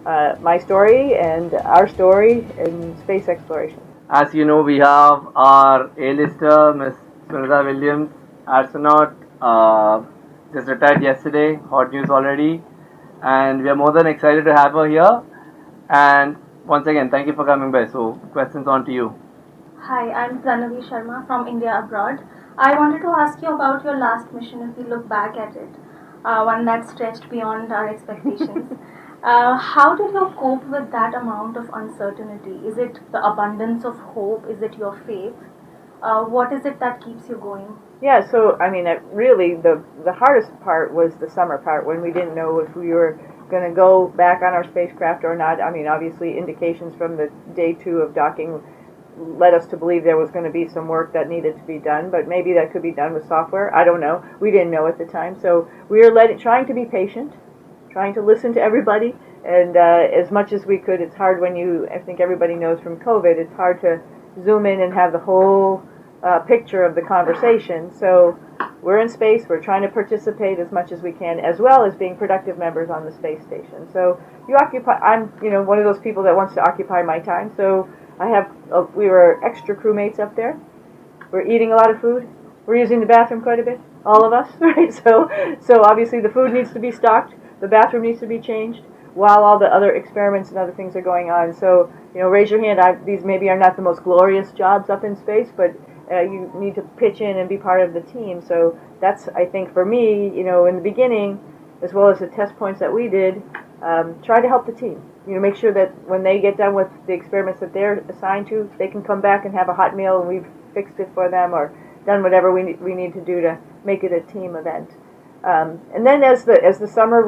my story and our story in space exploration. As you know, we have our A-lister, Miss Sunita Williams, astronaut, just retired yesterday. Hot news already, and we are more than excited to have her here. And once again, thank you for coming by. So, questions on to you. Hi, I'm Pranavi Sharma from India Abroad. I wanted to ask you about your last mission if we look back at it, one that stretched beyond our expectations. How did you cope with that amount of uncertainty? Is it the abundance of hope? Is it your faith? What is it that keeps you going? Yeah, so I mean, really, the hardest part was the summer part when we didn't know if we were going to go back on our spacecraft or not. I mean, obviously, indications from the day 2 of docking led us to believe there was going to be some work that needed to be done, but maybe that could be done with software. I don't know. We didn't know at the time, so we were trying to be patient, trying to listen to everybody, and as much as we could. It's hard when I think everybody knows from COVID, it's hard to zoom in and have the whole picture of the conversation. So we're in space, we're trying to participate as much as we can, as well as being productive members on the space station. So I'm, one of those people that wants to occupy my time, so we were extra crewmates up there. We're eating a lot of food. We're using the bathroom quite a bit, all of us, right? So obviously the food needs to be stocked, the bathroom needs to be changed, while all the other experiments and other things are going on. So, raise your hand. These maybe are not the most glorious jobs up in space, but you need to pitch in and be part of the team. So that's, I think, for me, in the beginning, as well as the test points that we did, try to help the team. Make sure that when they get done with the experiments that they're assigned to, they can come back and have a hot meal and we've fixed it for them or done whatever we need to do to make it a team event. And then as the summer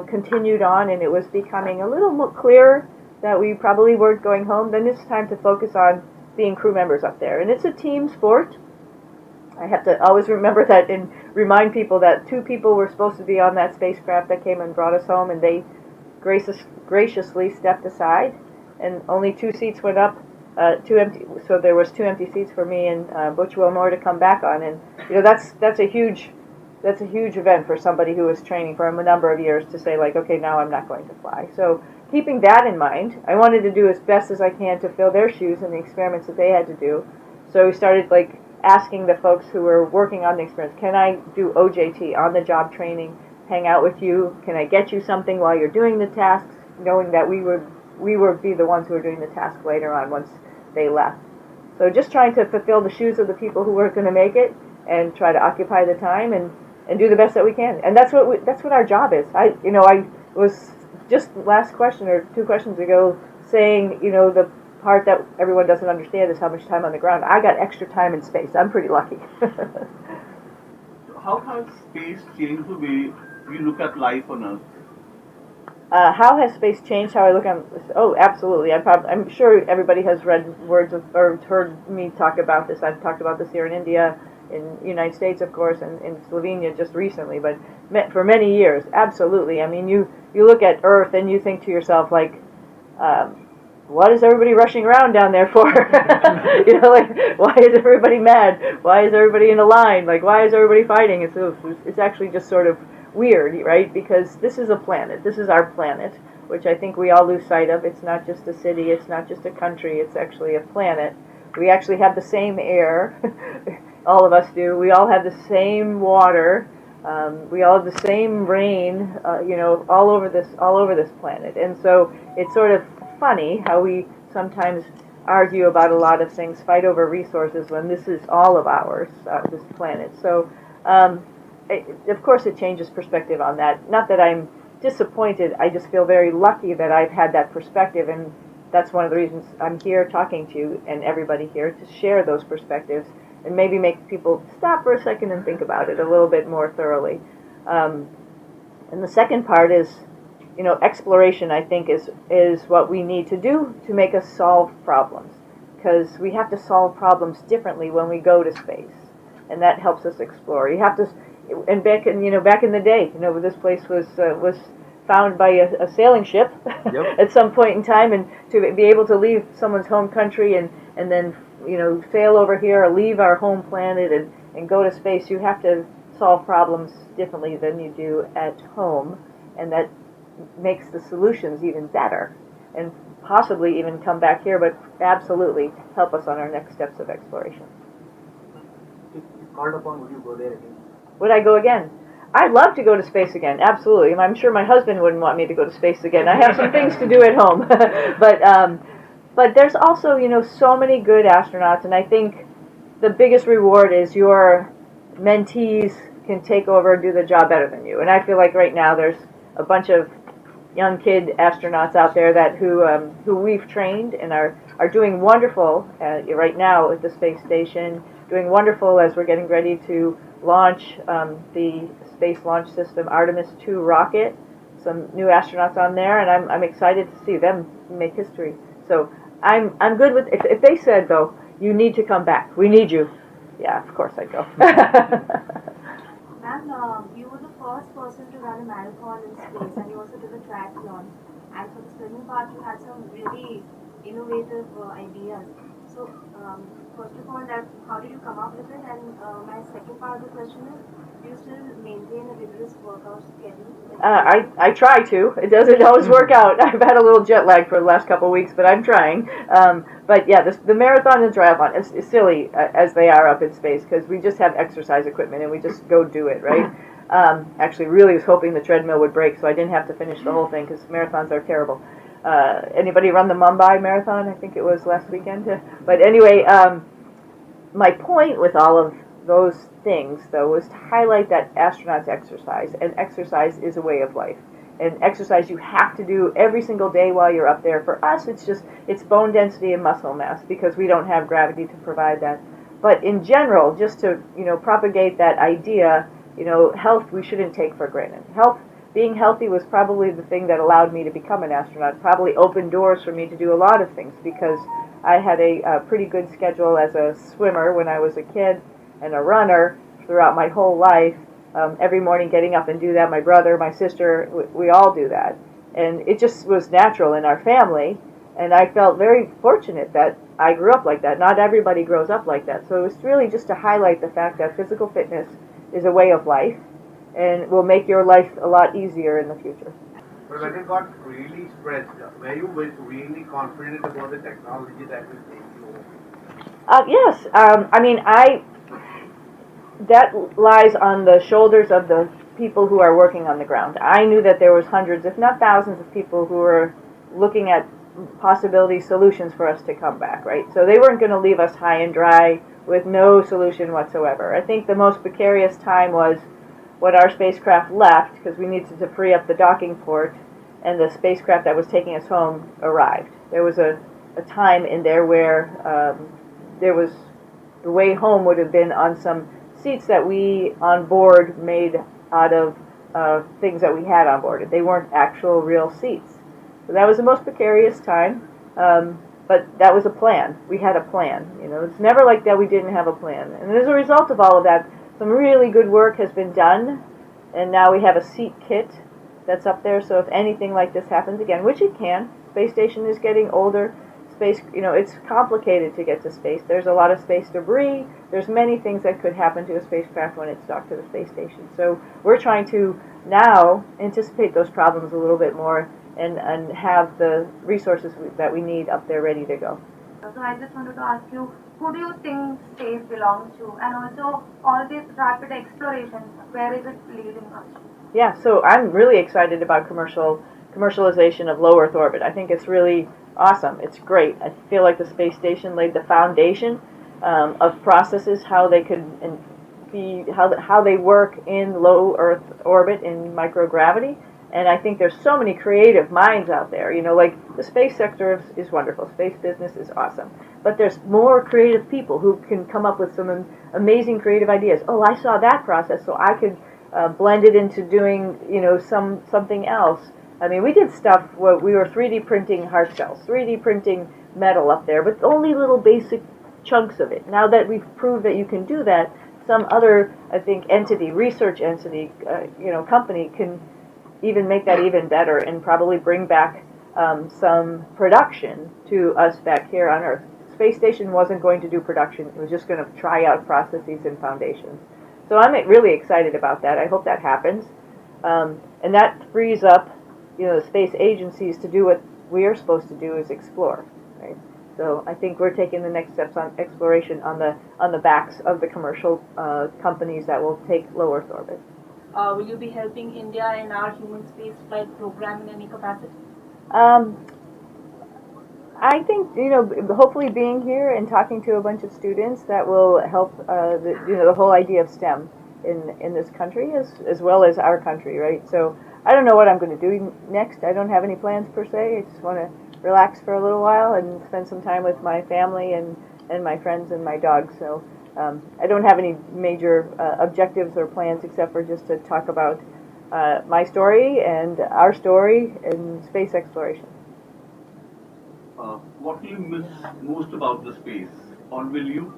continued on and it was becoming a little more clearer that we probably weren't going home, then it's time to focus on being crew members up there. And it's a team sport. I have to always remember that and remind people that 2 people were supposed to be on that spacecraft that came and brought us home, and they graciously stepped aside, and only 2 seats went up, 2 empty. So there was 2 empty seats for me and Butch Wilmore to come back on, and that's a huge event for somebody who was training for a number of years to say, like, okay, now I'm not going to fly. So keeping that in mind, I wanted to do as best as I can to fill their shoes in the experiments that they had to do. So we started asking the folks who were working on the experiments, can I do OJT, on the job training, hang out with you? Can I get you something while you're doing the tasks, knowing that we would be the ones who were doing the task later on once they left. So just trying to fulfill the shoes of the people who weren't going to make it and try to occupy the time and do the best that we can. And that's what our job is. I was just last question or 2 questions ago saying, the part that everyone doesn't understand is how much time on the ground. I got extra time in space. I'm pretty lucky. How has space changed the way we look at life on Earth? How has space changed how I look on? Oh, absolutely. I'm sure everybody has read words or heard me talk about this. I've talked about this here in India, in the United States, of course, and in Slovenia just recently, but for many years, absolutely. I mean, you look at Earth and you think to yourself, like, what is everybody rushing around down there for? Why is everybody mad? Why is everybody in a line? Like, why is everybody fighting? It's actually just sort of weird, right? Because this is a planet. This is our planet, which I think we all lose sight of. It's not just a city. It's not just a country. It's actually a planet. We actually have the same air. All of us do. We all have the same water. We all have the same rain. All over this planet. And so it's sort of funny how we sometimes argue about a lot of things, fight over resources when this is all of ours, this planet. So, of course, it changes perspective on that. Not that I'm disappointed. I just feel very lucky that I've had that perspective, and that's one of the reasons I'm here talking to you and everybody here to share those perspectives and maybe make people stop for a second and think about it a little bit more thoroughly. And the second part is, exploration, I think, is what we need to do to make us solve problems, because we have to solve problems differently when we go to space, and that helps us explore. You have to, and back in the day, this place was found by a sailing ship. Yep. At some point in time, and to be able to leave someone's home country and then sail over here or leave our home planet and go to space, you have to solve problems differently than you do at home, and that makes the solutions even better, and possibly even come back here, but absolutely help us on our next steps of exploration. If called upon, would you go there again? Would I go again? I'd love to go to space again, absolutely. I'm sure my husband wouldn't want me to go to space again. I have some things to do at home. But there's also, so many good astronauts, and I think the biggest reward is your mentees can take over and do the job better than you. And I feel like right now there's a bunch of young kid astronauts out there that who we've trained and are doing wonderful right now at the space station, doing wonderful as we're getting ready to launch the Space Launch System Artemis 2 rocket. Some new astronauts on there, and I'm excited to see them make history. So I'm good with if they said though, you need to come back, we need you. Yeah, of course I'd go. Ma'am, you were the first person to run a marathon in space, and you also did a triathlon. And for the swimming part, you had some really innovative ideas. So, first of all, how did you come up with it? And my second part of the question is, do you still maintain a rigorous workout schedule? I try to. It doesn't always work out. I've had a little jet lag for the last couple of weeks, but I'm trying. But yeah, the marathon and triathlon is silly as they are up in space because we just have exercise equipment and we just go do it, right? Actually, really was hoping the treadmill would break so I didn't have to finish the whole thing because marathons are terrible. Anybody run the Mumbai Marathon? I think it was last weekend. But anyway, my point with all of those things, though, was to highlight that astronauts exercise, and exercise is a way of life. And exercise you have to do every single day while you're up there. For us, it's bone density and muscle mass because we don't have gravity to provide that. But in general, just to propagate that idea, health we shouldn't take for granted. Being healthy was probably the thing that allowed me to become an astronaut. Probably opened doors for me to do a lot of things because I had a pretty good schedule as a swimmer when I was a kid and a runner throughout my whole life. Every morning getting up and do that. My brother, my sister, we all do that. And it just was natural in our family. And I felt very fortunate that I grew up like that. Not everybody grows up like that. So it was really just to highlight the fact that physical fitness is a way of life and will make your life a lot easier in the future. But when it got really stressed, were you really confident about the technology that will take you over? Yes. That lies on the shoulders of the people who are working on the ground. I knew that there was hundreds, if not thousands, of people who were looking at possibility solutions for us to come back, right? So they weren't going to leave us high and dry with no solution whatsoever. I think the most precarious time was when our spacecraft left, because we needed to free up the docking port, and the spacecraft that was taking us home arrived. There was a time in there where the way home would have been on some seats that we on board made out of things that we had on board. They weren't actual real seats. So that was the most precarious time, but that was a plan. We had a plan. It's never like that we didn't have a plan. And as a result of all of that, some really good work has been done, and now we have a seat kit that's up there, so if anything like this happens again, which it can, space station is getting older, it's complicated to get to space. There's a lot of space debris. There's many things that could happen to a spacecraft when it's docked to the space station. So we're trying to now anticipate those problems a little bit more and have the resources that we need up there ready to go. So I just wanted to ask you, who do you think space belongs to? And also, all this rapid exploration, where is it leading us? Yeah, so I'm really excited about commercialization of low Earth orbit. I think it's really awesome. It's great. I feel like the space station laid the foundation of processes, how they could how they work in low Earth orbit in microgravity. And I think there's so many creative minds out there. Like the space sector is wonderful. Space business is awesome. But there's more creative people who can come up with some amazing creative ideas. Oh, I saw that process, so I could blend it into doing, something else. I mean, we did stuff where we were 3D printing heart cells, 3D printing metal up there, but only little basic chunks of it. Now that we've proved that you can do that, some other, I think, research entity, company can even make that even better and probably bring back some production to us back here on Earth. Space station wasn't going to do production. It was just going to try out processes and foundations. So I'm really excited about that. I hope that happens. And that frees up, the space agencies to do what we are supposed to do, is explore, right? So I think we're taking the next steps on exploration on the backs of the commercial companies that will take low Earth orbit. Will you be helping India in our human space flight program in any capacity? I think hopefully being here and talking to a bunch of students that will help the whole idea of STEM in this country as well as our country, right? So I don't know what I'm going to do next. I don't have any plans per se. I just want to relax for a little while and spend some time with my family and my friends and my dogs. So I don't have any major objectives or plans except for just to talk about my story and our story in space exploration. What will you miss most about the space, or will you?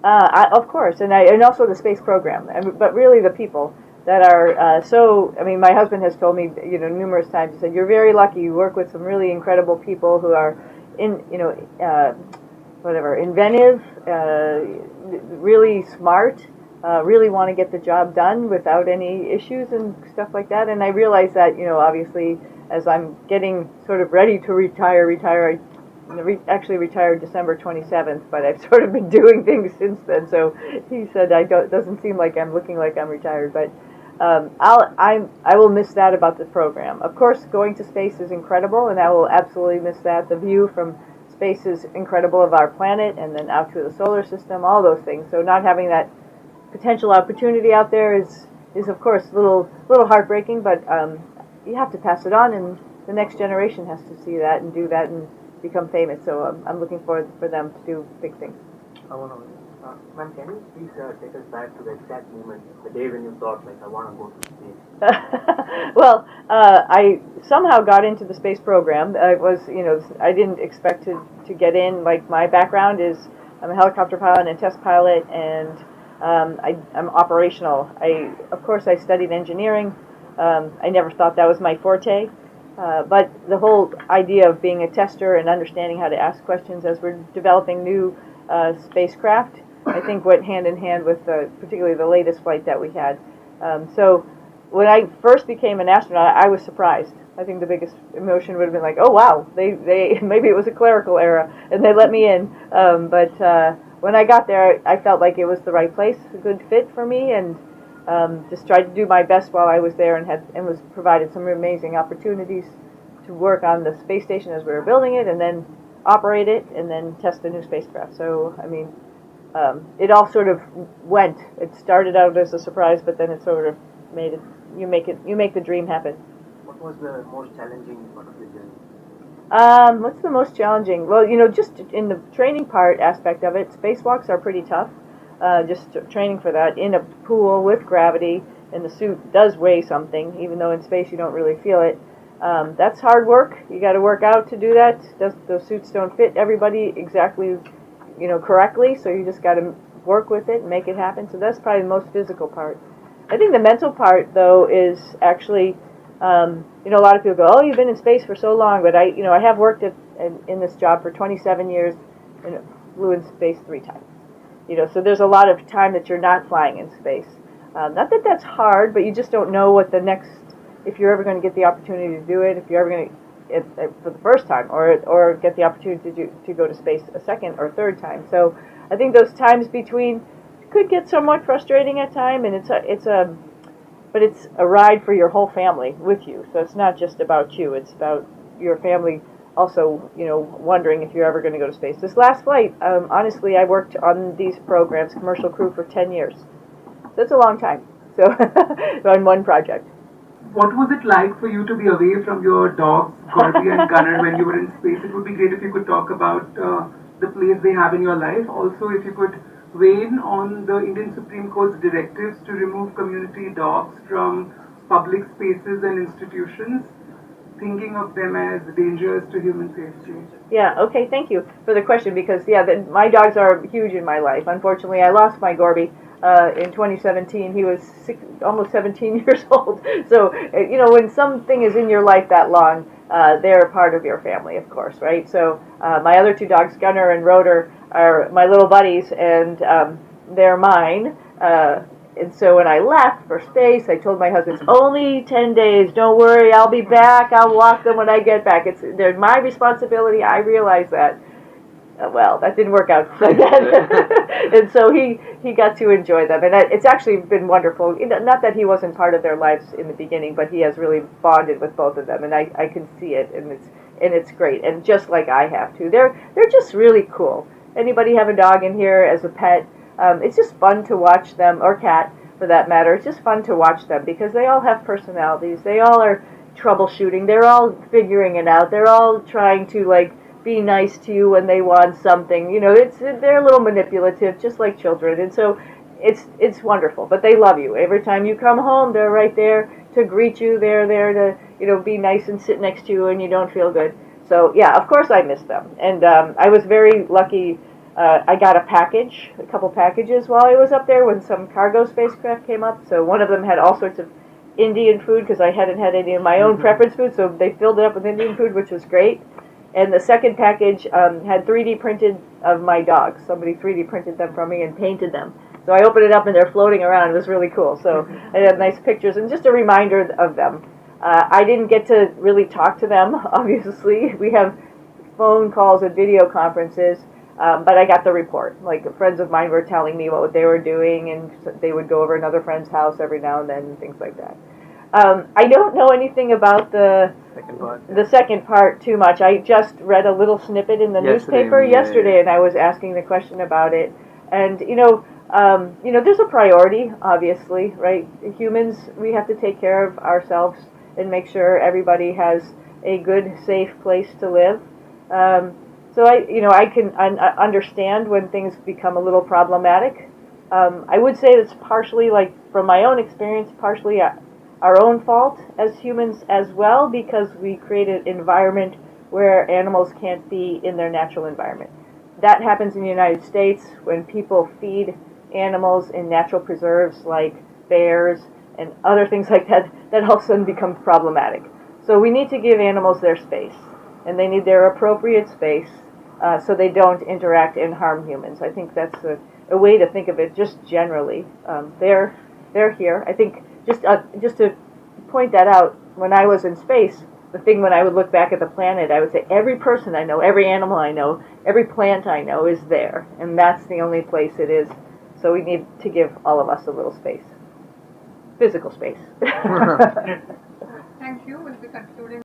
Of course, and also the space program, but really the people that are so. I mean, my husband has told me, numerous times. He said, "You're very lucky. You work with some really incredible people who are inventive, really smart, really want to get the job done without any issues and stuff like that." And I realize that, obviously, as I'm getting sort of ready to retire. I actually retired December 27th, but I've sort of been doing things since then. So he said, it doesn't seem like I'm looking like I'm retired, but I will miss that about the program. Of course, going to space is incredible, and I will absolutely miss that. The view from space is incredible of our planet, and then out to the solar system, all those things. So not having that potential opportunity out there is of course a little heartbreaking, but you have to pass it on, and the next generation has to see that and do that and become famous. So I'm looking forward for them to do big things. Ma'am, can you please take us back to the exact moment, the day when you thought, I want to go to space? Well, I somehow got into the space program. I didn't expect to get in. Like, my background is, I'm a helicopter pilot and test pilot, and I'm operational. Of course, I studied engineering. I never thought that was my forte. But the whole idea of being a tester and understanding how to ask questions as we're developing new spacecraft, I think went hand in hand with particularly the latest flight that we had. So when I first became an astronaut, I was surprised. I think the biggest emotion would have been like, oh wow, they maybe it was a clerical error and they let me in. But when I got there, I felt like it was the right place, a good fit for me, and just tried to do my best while I was there, and was provided some amazing opportunities to work on the space station as we were building it, and then operate it, and then test the new spacecraft. So I mean, it all sort of went. It started out as a surprise, but then it sort of made it. You make the dream happen. What was the most challenging part of the journey? What's the most challenging? Well, just in the training part aspect of it, spacewalks are pretty tough. Just training for that in a pool with gravity, and the suit does weigh something, even though in space you don't really feel it. That's hard work. You got to work out to do that. Those suits don't fit everybody exactly, correctly. So you just got to work with it and make it happen. So that's probably the most physical part. I think the mental part, though, is actually, a lot of people go, "Oh, you've been in space for so long," but I have worked in this job for 27 years and flew in space 3 times. So there's a lot of time that you're not flying in space. Not that that's hard, but you just don't know what the next, if you're ever going to get the opportunity to do it, if you're ever going to, for the first time, or get the opportunity to go to space a second or third time. So I think those times between could get somewhat frustrating at time, and it's a ride for your whole family with you. So it's not just about you; it's about your family. Also, wondering if you're ever going to go to space. This last flight, honestly, I worked on these programs, commercial crew, for 10 years. So it's a long time. So on one project. What was it like for you to be away from your dogs, Gorby and Gunnar, when you were in space? It would be great if you could talk about the place they have in your life. Also, if you could weigh in on the Indian Supreme Court's directives to remove community dogs from public spaces and institutions, thinking of them as dangerous to human safety. Yeah, okay, thank you for the question, because, my dogs are huge in my life. Unfortunately, I lost my Gorby in 2017. He was almost 17 years old. So, when something is in your life that long, they're part of your family, of course, right? So, my other 2 dogs, Gunnar and Rotor, are my little buddies, and they're mine. And so when I left for space, I told my husband, it's only 10 days, don't worry, I'll be back, I'll walk them when I get back. They're my responsibility, I realize that. Well, that didn't work out like that. And so he got to enjoy them. And it's actually been wonderful. Not that he wasn't part of their lives in the beginning, but he has really bonded with both of them. And I can see it, and it's great. And just like I have to. They're just really cool. Anybody have a dog in here as a pet? It's just fun to watch them, or cat for that matter. It's just fun to watch them because they all have personalities. They all are troubleshooting. They're all figuring it out. They're all trying to be nice to you when they want something. They're a little manipulative, just like children, and so it's wonderful. But they love you. Every time you come home, they're right there to greet you. They're there to be nice and sit next to you, and you don't feel good. So yeah, of course I miss them, and I was very lucky. I got a couple packages while I was up there when some cargo spacecraft came up. So one of them had all sorts of Indian food because I hadn't had any of my own preference food, so they filled it up with Indian food, which was great. And the second package had 3D printed of my dogs. Somebody 3D printed them from me and painted them. So I opened it up and they're floating around. It was really cool. So I had nice pictures and just a reminder of them. I didn't get to really talk to them, obviously. We have phone calls and video conferences, but I got the report. Friends of mine were telling me what they were doing, and they would go over another friend's house every now and then, and things like that. I don't know anything about the second part too much. I just read a little snippet in the newspaper yesterday, and I was asking the question about it. And there's a priority, obviously, right? Humans, we have to take care of ourselves and make sure everybody has a good, safe place to live. So I can understand when things become a little problematic. I would say it's partially, from my own experience, partially our own fault as humans as well, because we create an environment where animals can't be in their natural environment. That happens in the United States when people feed animals in natural preserves like bears and other things like that all of a sudden becomes problematic. So we need to give animals their space, and they need their appropriate space so they don't interact and harm humans. I think that's a way to think of it just generally. They're here. I think just to point that out, when I was in space, the thing when I would look back at the planet, I would say every person I know, every animal I know, every plant I know is there, and that's the only place it is. So we need to give all of us a little space, physical space. Thank you. We'll be concluding